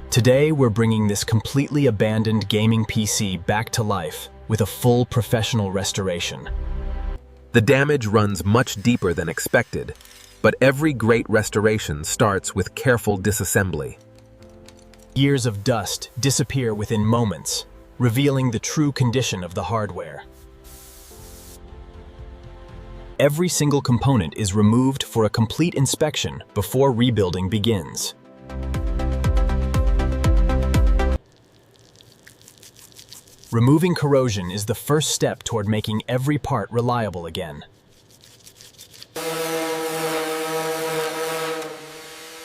Today, we're bringing this completely abandoned gaming PC back to life with a full professional restoration. The damage runs much deeper than expected, but every great restoration starts with careful disassembly. Years of dust disappear within moments, revealing the true condition of the hardware. Every single component is removed for a complete inspection before rebuilding begins. Removing corrosion is the first step toward making every part reliable again.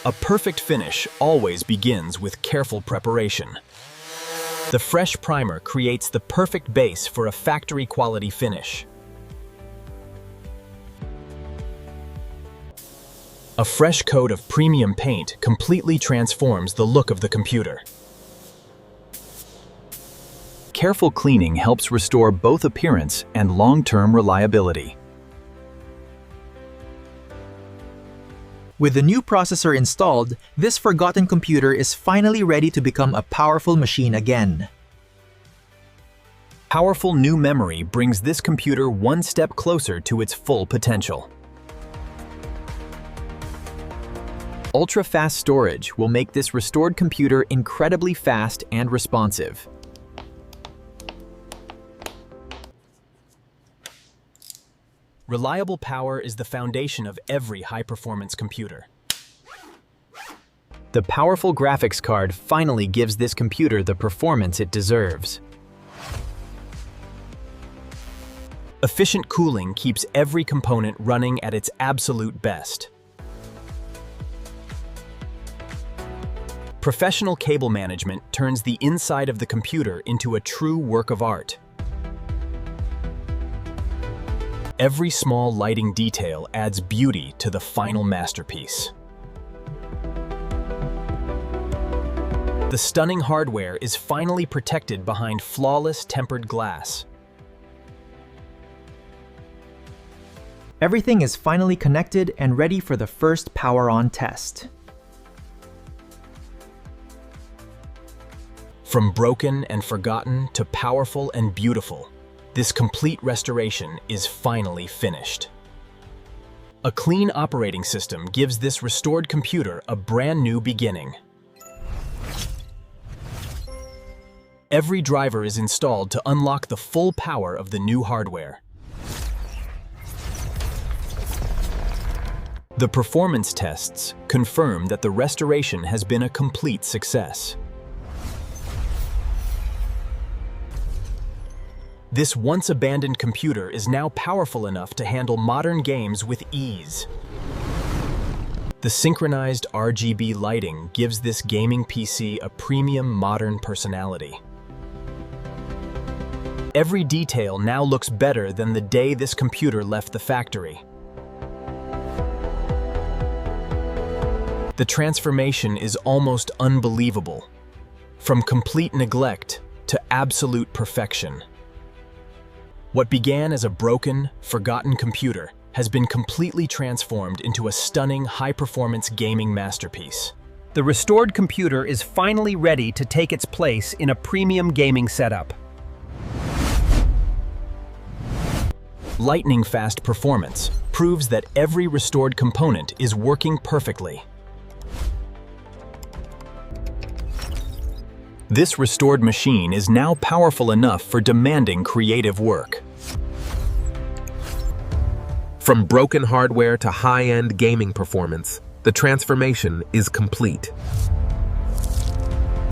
A perfect finish always begins with careful preparation. The fresh primer creates the perfect base for a factory-quality finish. A fresh coat of premium paint completely transforms the look of the computer. Careful cleaning helps restore both appearance and long-term reliability. With the new processor installed, this forgotten computer is finally ready to become a powerful machine again. Powerful new memory brings this computer one step closer to its full potential. Ultra-fast storage will make this restored computer incredibly fast and responsive. Reliable power is the foundation of every high-performance computer. The powerful graphics card finally gives this computer the performance it deserves. Efficient cooling keeps every component running at its absolute best. Professional cable management turns the inside of the computer into a true work of art. Every small lighting detail adds beauty to the final masterpiece. The stunning hardware is finally protected behind flawless tempered glass. Everything is finally connected and ready for the first power-on test. From broken and forgotten to powerful and beautiful, this complete restoration is finally finished. A clean operating system gives this restored computer a brand new beginning. Every driver is installed to unlock the full power of the new hardware. The performance tests confirm that the restoration has been a complete success. This once-abandoned computer is now powerful enough to handle modern games with ease. The synchronized RGB lighting gives this gaming PC a premium modern personality. Every detail now looks better than the day this computer left the factory. The transformation is almost unbelievable, from complete neglect to absolute perfection. What began as a broken, forgotten computer has been completely transformed into a stunning, high-performance gaming masterpiece. The restored computer is finally ready to take its place in a premium gaming setup. Lightning-fast performance proves that every restored component is working perfectly. This restored machine is now powerful enough for demanding creative work. From broken hardware to high-end gaming performance, the transformation is complete.